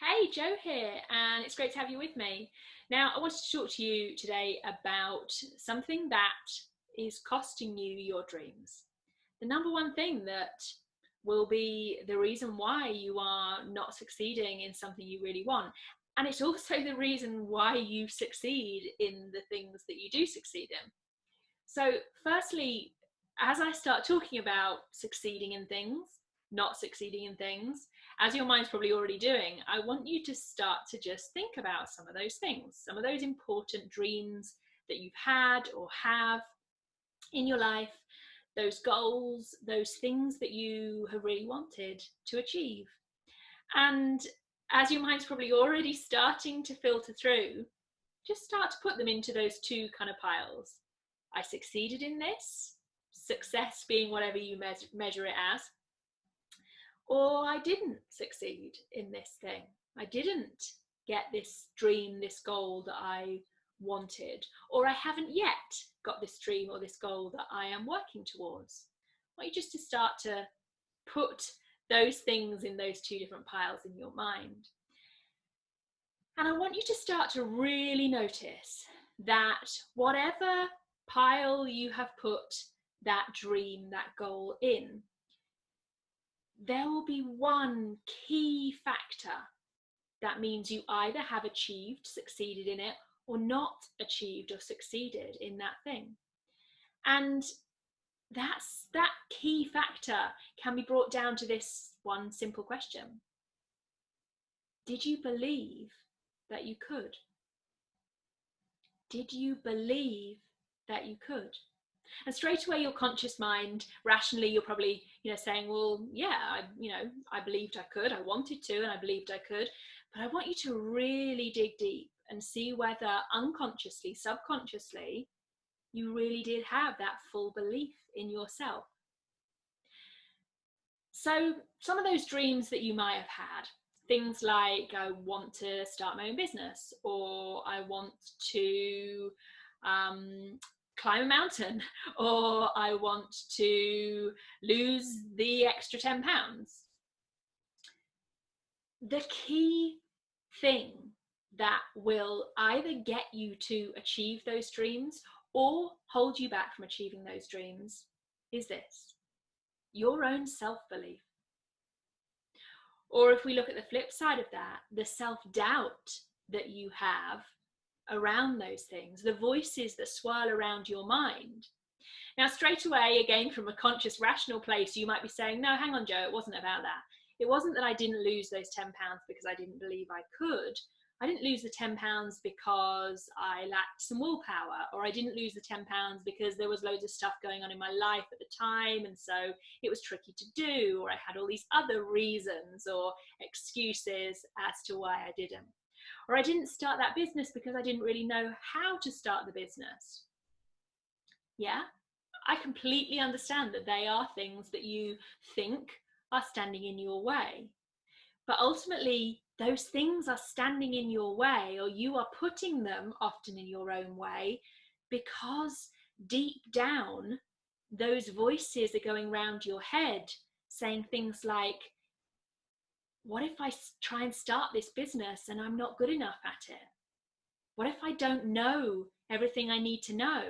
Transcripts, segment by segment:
Hey, Joe here, and it's great to have you with me. Now, I wanted to talk to you today about something that is costing you your dreams. The number one thing that will be the reason why you are not succeeding in something you really want. And it's also the reason why you succeed in the things that you do succeed in. So, firstly, as I start talking about succeeding in things, not succeeding in things, as your mind's probably already doing, I want you to start to just think about some of those things, some of those important dreams that you've had or have in your life, those goals, those things that you have really wanted to achieve. And as your mind's probably already starting to filter through, just start to put them into those two kind of piles. I succeeded in this, success being whatever you measure it as, or I didn't succeed in this thing. I didn't get this dream, this goal that I wanted, or I haven't yet got this dream or this goal that I am working towards. I want you just to start to put those things in those two different piles in your mind. And I want you to start to really notice that whatever pile you have put that dream, that goal in, there will be one key factor that means you either have achieved, succeeded in it, or not achieved or succeeded in that thing. And that key factor can be brought down to this one simple question. Did you believe that you could? Did you believe that you could? And straight away, your conscious mind, rationally, you're probably, saying, well, yeah, I believed I could, I wanted to, and I believed I could. But I want you to really dig deep and see whether unconsciously, subconsciously, you really did have that full belief in yourself. So some of those dreams that you might have had, things like I want to start my own business, or I want to climb a mountain, or I want to lose the extra 10 pounds. The key thing that will either get you to achieve those dreams or hold you back from achieving those dreams is this: your own self-belief. Or if we look at the flip side of that, the self-doubt that you have around those things, the voices that swirl around your mind. Now, straight away, again, from a conscious, rational place, you might be saying, no, hang on, Joe, it wasn't about that. It wasn't that I didn't lose those 10 pounds because I didn't believe I could. I didn't lose the 10 pounds because I lacked some willpower, or I didn't lose the 10 pounds because there was loads of stuff going on in my life at the time, and so it was tricky to do, or I had all these other reasons or excuses as to why I didn't. Or I didn't start that business because I didn't really know how to start the business. Yeah, I completely understand that they are things that you think are standing in your way. But ultimately, those things are standing in your way, or you are putting them often in your own way, because deep down, those voices are going round your head saying things like, what if I try and start this business and I'm not good enough at it? What if I don't know everything I need to know?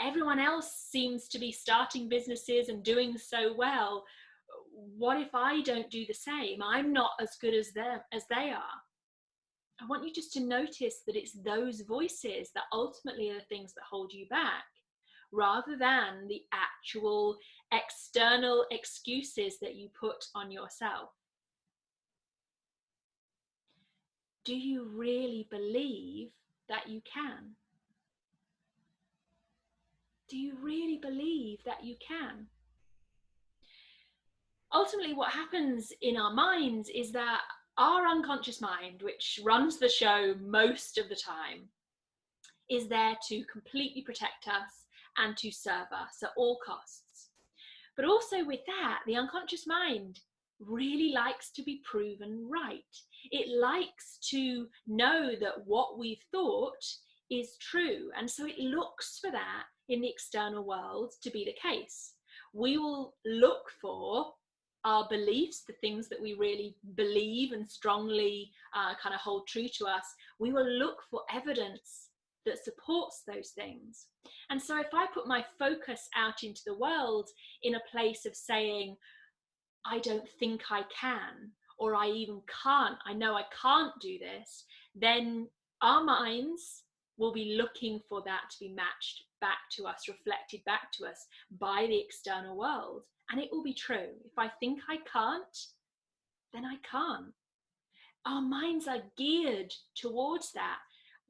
Everyone else seems to be starting businesses and doing so well. What if I don't do the same? I'm not as good as them as they are. I want you just to notice that it's those voices that ultimately are the things that hold you back, rather than the actual external excuses that you put on yourself. Do you really believe that you can? Do you really believe that you can? Ultimately, what happens in our minds is that our unconscious mind, which runs the show most of the time, is there to completely protect us and to serve us at all costs. But also with that, the unconscious mind really likes to be proven right. It likes to know that what we've thought is true. And so it looks for that in the external world to be the case. We will look for our beliefs, the things that we really believe and strongly kind of hold true to us, we will look for evidence that supports those things. And so if I put my focus out into the world in a place of saying, I don't think I can, or I even can't, I know I can't do this, then our minds will be looking for that to be matched back to us, reflected back to us by the external world. And it will be true. If I think I can't, then I can't. Our minds are geared towards that.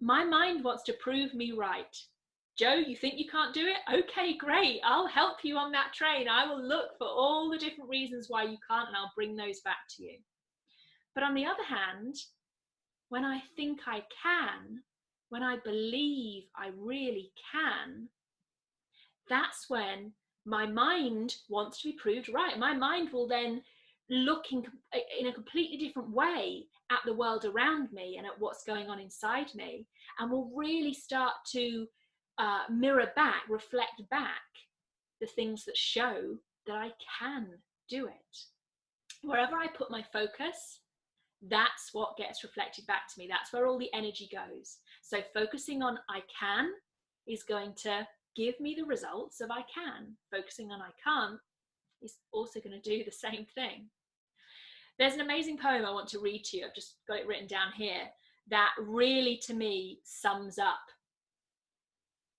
My mind wants to prove me right. Joe, you think you can't do it? Okay, great. I'll help you on that train. I will look for all the different reasons why you can't, and I'll bring those back to you. But on the other hand, when I think I can, when I believe I really can, that's when my mind wants to be proved right. My mind will then look in a completely different way at the world around me and at what's going on inside me, and will really start to mirror back, reflect back the things that show that I can do it. Wherever I put my focus, that's what gets reflected back to me. That's where all the energy goes. So focusing on I can is going to give me the results of I can. Focusing on I can't is also going to do the same thing. There's an amazing poem I want to read to you. I've just got it written down here that really, to me, sums up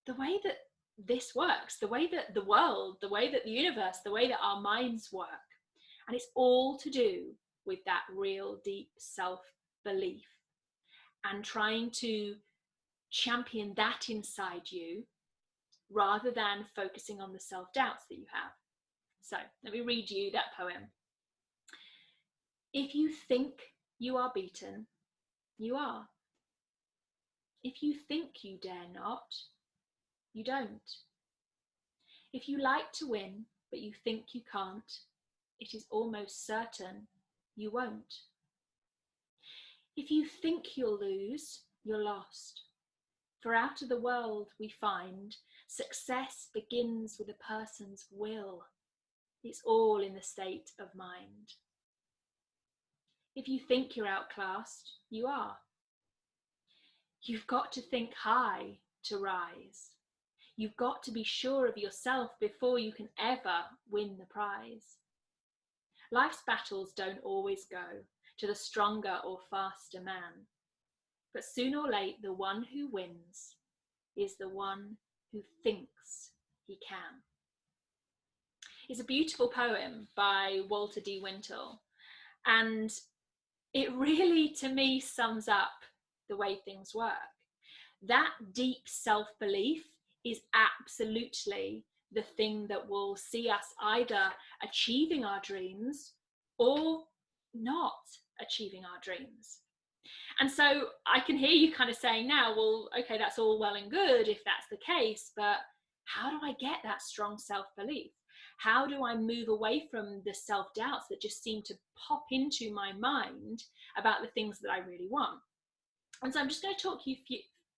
the way that this works, the way that the world, the way that the universe, the way that our minds work. And it's all to do with that real deep self-belief and trying to champion that inside you rather than focusing on the self-doubts that you have. So let me read you that poem. If you think you are beaten, you are. If you think you dare not, you don't. If you like to win, but you think you can't, it is almost certain you won't. If you think you'll lose, you're lost. For out of the world we find success begins with a person's will. It's all in the state of mind. If you think you're outclassed, you are. You've got to think high to rise. You've got to be sure of yourself before you can ever win the prize. Life's battles don't always go to the stronger or faster man, but soon or late the one who wins is the one who thinks he can. It's a beautiful poem by Walter D. Wintle, and it really, to me, sums up the way things work. That deep self-belief is absolutely the thing that will see us either achieving our dreams or not achieving our dreams. And so I can hear you kind of saying now, well, okay, that's all well and good if that's the case, but how do I get that strong self-belief? How do I move away from the self-doubts that just seem to pop into my mind about the things that I really want? And so I'm just going to talk you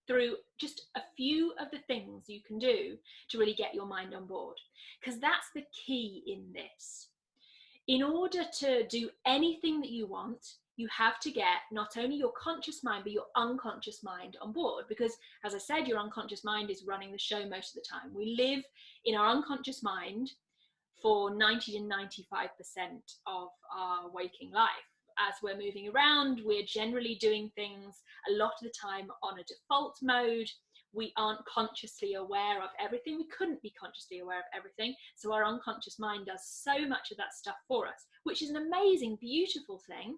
through just a few of the things you can do to really get your mind on board, because that's the key in this. In order to do anything that you want, you have to get not only your conscious mind, but your unconscious mind on board. Because as I said, your unconscious mind is running the show most of the time. We live in our unconscious mind for 90 to 95% of our waking life. As we're moving around, we're generally doing things a lot of the time on a default mode. We aren't consciously aware of everything. We couldn't be consciously aware of everything. So our unconscious mind does so much of that stuff for us, which is an amazing, beautiful thing.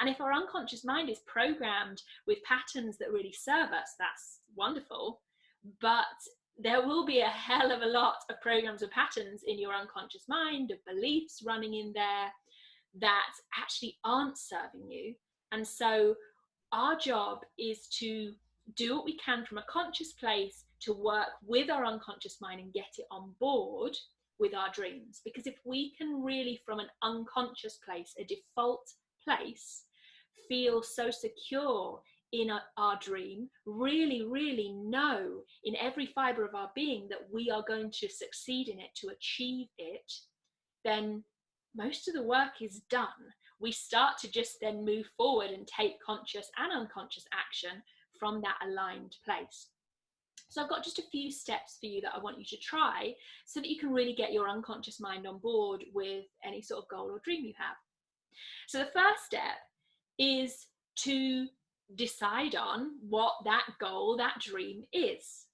And if our unconscious mind is programmed with patterns that really serve us, that's wonderful. But there will be a hell of a lot of programs or patterns in your unconscious mind, of beliefs running in there that actually aren't serving you. And so our job is to do what we can from a conscious place to work with our unconscious mind and get it on board with our dreams. Because if we can really, from an unconscious place, a default place, feel so secure in our dream, really, really know in every fiber of our being that we are going to succeed in it, to achieve it, then most of the work is done. We start to just then move forward and take conscious and unconscious action from that aligned place. So I've got just a few steps for you that I want you to try so that you can really get your unconscious mind on board with any sort of goal or dream you have. So the first step is to decide on what that goal, that dream is.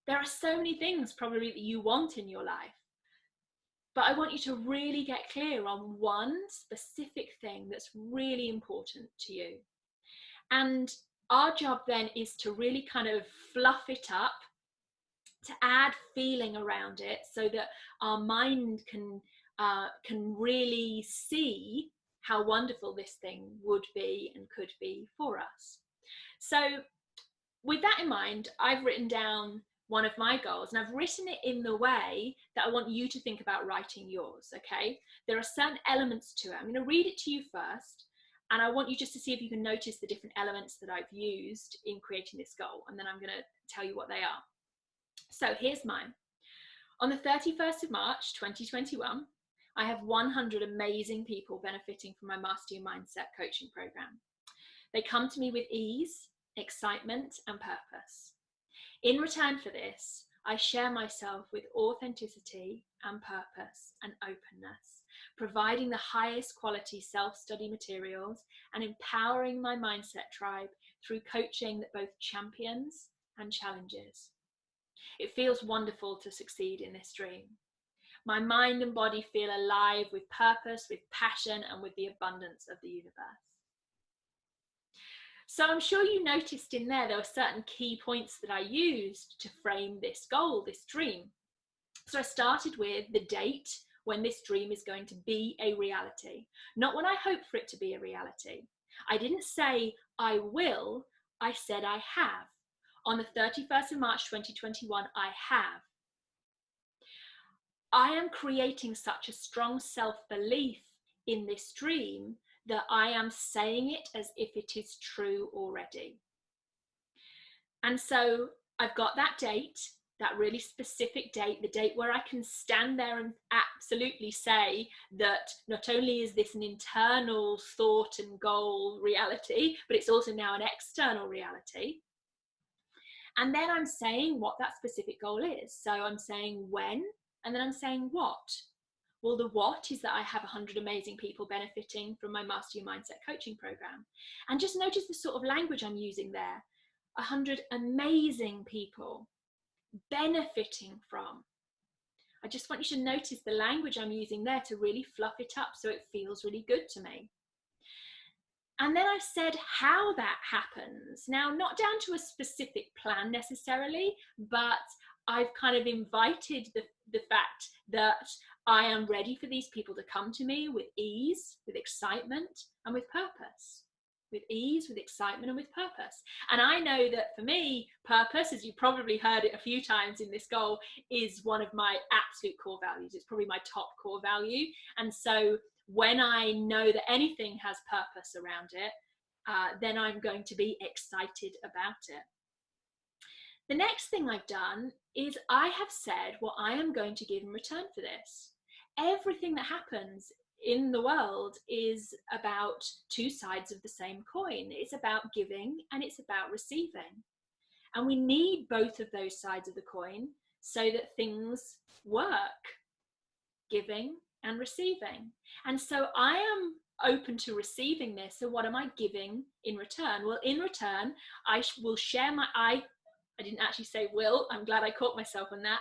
There are so many things probably that you want in your life, but I want you to really get clear on one specific thing that's really important to you. And our job then is to really kind of fluff it up, to add feeling around it so that our mind can really see how wonderful this thing would be and could be for us. So with that in mind, I've written down one of my goals, and I've written it in the way that I want you to think about writing yours, okay? There are certain elements to it. I'm going to read it to you first, and I want you just to see if you can notice the different elements that I've used in creating this goal, and then I'm going to tell you what they are. So here's mine. On the 31st of March 2021, I have 100 amazing people benefiting from my Master Your Mindset coaching program. They come to me with ease, excitement, and purpose. In return for this, I share myself with authenticity and purpose and openness, providing the highest quality self-study materials and empowering my mindset tribe through coaching that both champions and challenges. It feels wonderful to succeed in this dream. My mind and body feel alive with purpose, with passion, and with the abundance of the universe. So I'm sure you noticed in there were certain key points that I used to frame this goal, this dream. So I started with the date when this dream is going to be a reality, not when I hope for it to be a reality. I didn't say I will, I said I have. On the 31st of March 2021, I have. I am creating such a strong self-belief in this dream that I am saying it as if it is true already. And so I've got that date, that really specific date, the date where I can stand there and absolutely say that not only is this an internal thought and goal reality, but it's also now an external reality. And then I'm saying what that specific goal is. So I'm saying when, and then I'm saying what. Well, the what is that I have 100 amazing people benefiting from my Master Your Mindset coaching program. And just notice the sort of language I'm using there. 100 amazing people benefiting from. I just want you to notice the language I'm using there to really fluff it up so it feels really good to me. And then I've said how that happens. Now, not down to a specific plan necessarily, but I've kind of invited the fact that I am ready for these people to come to me with ease, with excitement, and with purpose. With ease, with excitement, and with purpose. And I know that for me, purpose, as you probably heard it a few times in this goal, is one of my absolute core values. It's probably my top core value. And so when I know that anything has purpose around it, then I'm going to be excited about it. The next thing I've done is I have said what I am going to give in return for this. Everything that happens in the world is about two sides of the same coin. It's about giving and it's about receiving. And we need both of those sides of the coin so that things work, giving and receiving. And so I am open to receiving this. So what am I giving in return? Well, in return, I will share I didn't actually say will. I'm glad I caught myself on that.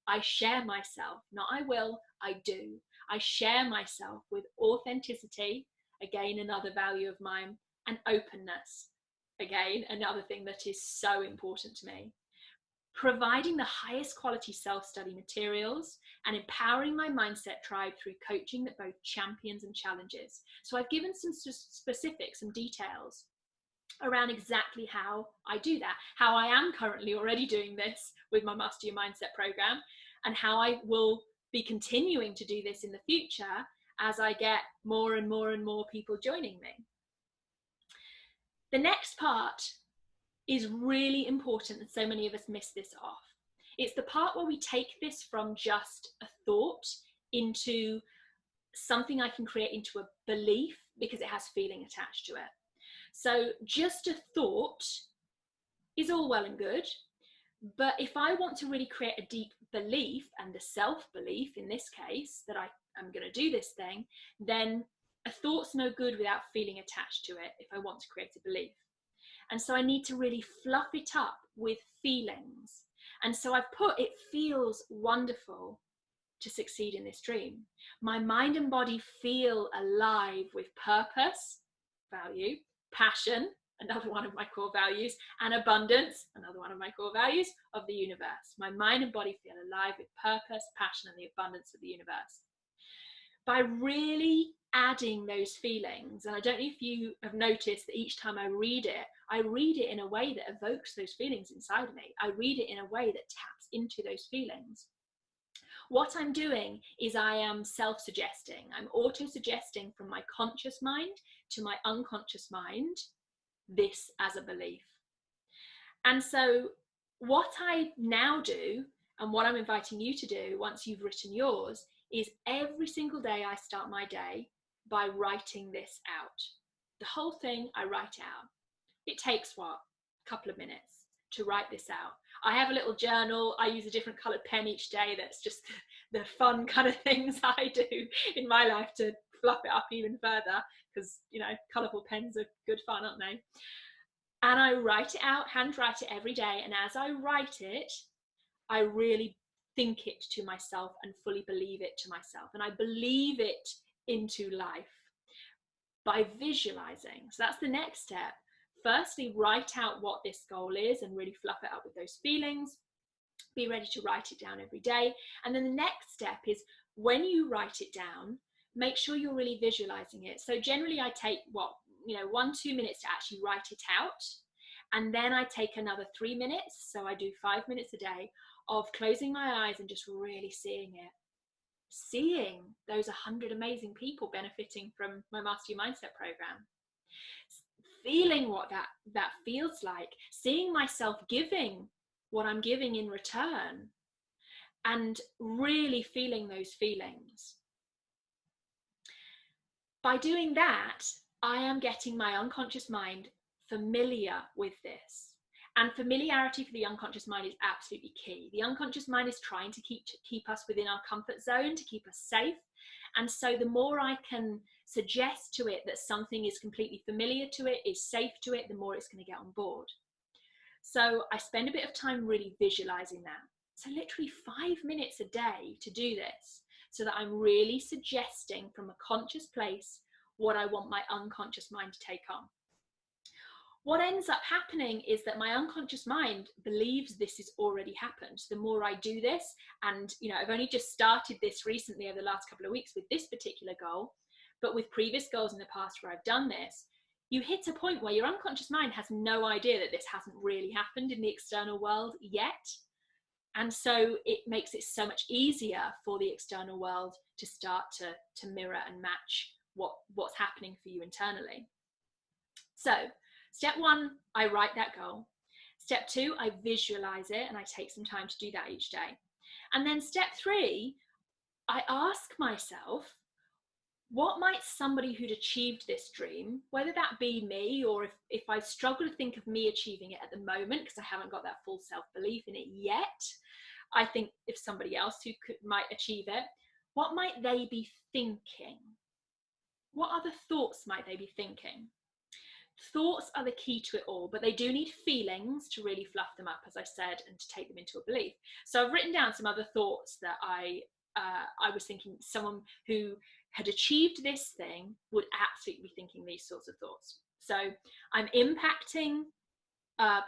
I share myself, not I will, I do. I share myself with authenticity, again, another value of mine, and openness, again, another thing that is so important to me. Providing the highest quality self-study materials and empowering my mindset tribe through coaching that both champions and challenges. So I've given some specifics, some details around exactly how I do that, how I am currently already doing this with my Master Your Mindset program, and how I will be continuing to do this in the future as I get more and more and more people joining me. The next part is really important, and so many of us miss this off. It's the part where we take this from just a thought into something I can create into a belief because it has feeling attached to it. So just a thought is all well and good, but if I want to really create a deep belief, and the self-belief in this case, that I am going to do this thing, then a thought's no good without feeling attached to it if I want to create a belief. And so I need to really fluff it up with feelings. And so I've put, it feels wonderful to succeed in this dream. My mind and body feel alive with purpose, value, passion, another one of my core values, and abundance, another one of my core values of the universe. My mind and body feel alive with purpose, passion, and the abundance of the universe. By really adding those feelings, and I don't know if you have noticed that each time I read it in a way that evokes those feelings inside of me. I read it in a way that taps into those feelings. What I'm doing is I am self-suggesting. I'm auto-suggesting from my conscious mind to my unconscious mind this as a belief. And so what I now do, and what I'm inviting you to do once you've written yours, is every single day I start my day by writing this out. The whole thing I write out. It takes what? A couple of minutes to write this out. I have a little journal. I use a different coloured pen each day. That's just the fun kind of things I do in my life to fluff it up even further, because, you know, colourful pens are good fun, aren't they? And I write it out, handwrite it every day. And as I write it, I really think it to myself and fully believe it to myself. And I believe it into life by visualizing. So that's the next step. Firstly, write out what this goal is and really fluff it up with those feelings. Be ready to write it down every day. And then the next step is, when you write it down, make sure you're really visualizing it. So generally I take 1-2 minutes to actually write it out. And then I take another 3 minutes. So I do 5 minutes a day of closing my eyes and just really seeing it. Seeing those 100 amazing people benefiting from my Master Your Mindset program. Feeling what that feels like. Seeing myself giving what I'm giving in return. And really feeling those feelings. By doing that, I am getting my unconscious mind familiar with this. And familiarity for the unconscious mind is absolutely key. The unconscious mind is trying to keep us within our comfort zone, to keep us safe. And so the more I can suggest to it that something is completely familiar to it, is safe to it, the more it's going to get on board. So I spend a bit of time really visualizing that. So literally 5 minutes a day to do this, so that I'm really suggesting from a conscious place what I want my unconscious mind to take on. What ends up happening is that my unconscious mind believes this has already happened. So the more I do this, and I've only just started this recently over the last couple of weeks with this particular goal, but with previous goals in the past where I've done this, you hit a point where your unconscious mind has no idea that this hasn't really happened in the external world yet. And so it makes it so much easier for the external world to start to mirror and match what's happening for you internally. So step 1, I write that goal. Step 2, I visualize it, and I take some time to do that each day. And then step 3, I ask myself, what might somebody who'd achieved this dream, whether that be me, or if I struggle to think of me achieving it at the moment because I haven't got that full self-belief in it yet, I think if somebody else who might achieve it, what might they be thinking? What other thoughts might they be thinking? Thoughts are the key to it all, but they do need feelings to really fluff them up, as I said, and to take them into a belief. So I've written down some other thoughts that I was thinking someone who had achieved this thing would absolutely be thinking these sorts of thoughts. So I'm impacting, I'm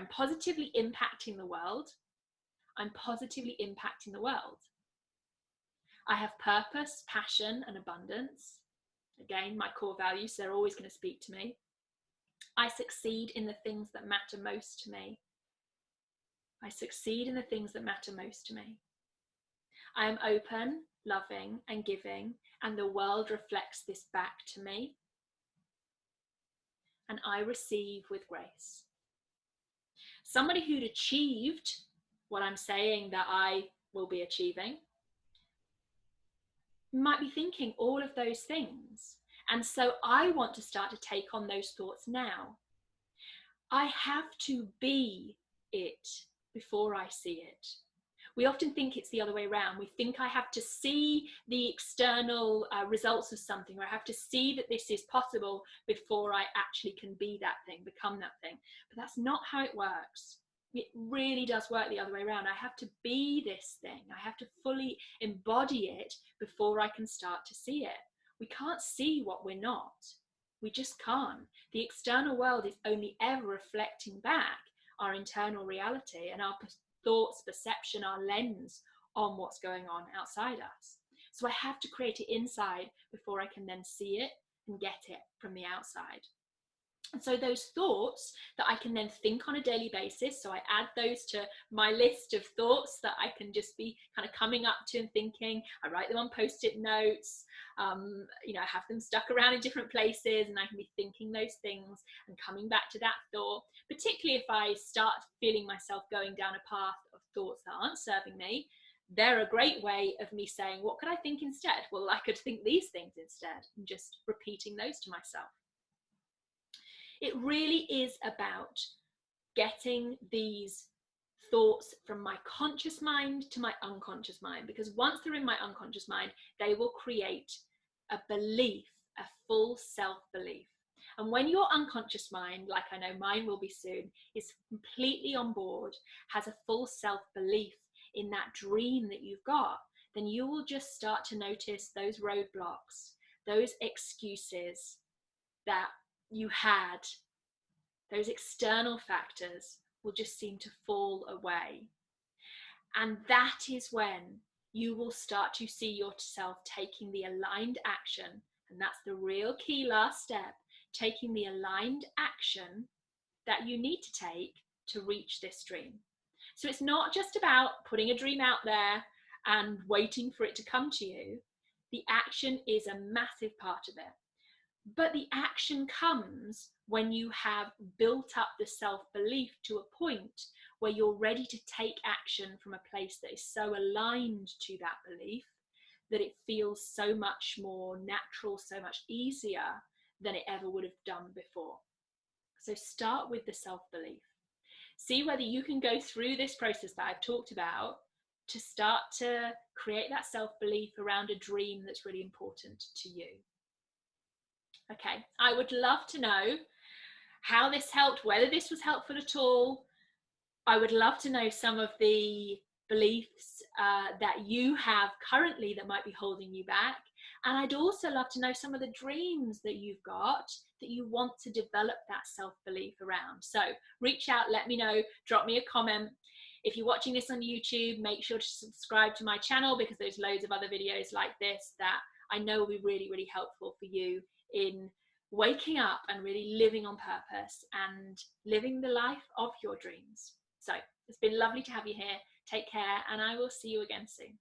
positively impacting the world. I'm positively impacting the world. I have purpose, passion, and abundance. Again, my core values, they're always going to speak to me. I succeed in the things that matter most to me. I succeed in the things that matter most to me. I am open, loving, and giving, and the world reflects this back to me. And I receive with grace. Somebody who'd achieved what I'm saying that I will be achieving You might be thinking all of those things. And so I want to start to take on those thoughts now. I have to be it before I see it. We often think it's the other way around. We think I have to see the external results of something, or I have to see that this is possible before I actually can be that thing, become that thing. But that's not how it works. It really does work the other way around. I have to be this thing. I have to fully embody it before I can start to see it. We can't see what we're not. We just can't. The external world is only ever reflecting back our internal reality and our thoughts, perception, our lens on what's going on outside us. So I have to create it inside before I can then see it and get it from the outside. And so those thoughts that I can then think on a daily basis, so I add those to my list of thoughts that I can just be kind of coming up to and thinking. I write them on post-it notes, I have them stuck around in different places, and I can be thinking those things and coming back to that thought, particularly if I start feeling myself going down a path of thoughts that aren't serving me. They're a great way of me saying, what could I think instead? Well, I could think these things instead, and just repeating those to myself. It really is about getting these thoughts from my conscious mind to my unconscious mind, because once they're in my unconscious mind, they will create a belief, a full self-belief. And when your unconscious mind, like I know mine will be soon, is completely on board, has a full self-belief in that dream that you've got, then you will just start to notice those roadblocks, those excuses that you had, those external factors will just seem to fall away. And that is when you will start to see yourself taking the aligned action. And that's the real key last step, taking the aligned action that you need to take to reach this dream. So it's not just about putting a dream out there and waiting for it to come to you. The action is a massive part of it. But the action comes when you have built up the self-belief to a point where you're ready to take action from a place that is so aligned to that belief that it feels so much more natural, so much easier than it ever would have done before. So start with the self-belief. See whether you can go through this process that I've talked about to start to create that self-belief around a dream that's really important to you. Okay, I would love to know how this helped, whether this was helpful at all. I would love to know some of the beliefs that you have currently that might be holding you back. And I'd also love to know some of the dreams that you've got that you want to develop that self-belief around. So reach out, let me know, drop me a comment. If you're watching this on YouTube, make sure to subscribe to my channel, because there's loads of other videos like this that I know will be really, really helpful for you in waking up and really living on purpose and living the life of your dreams. So it's been lovely to have you here. Take care, and I will see you again soon.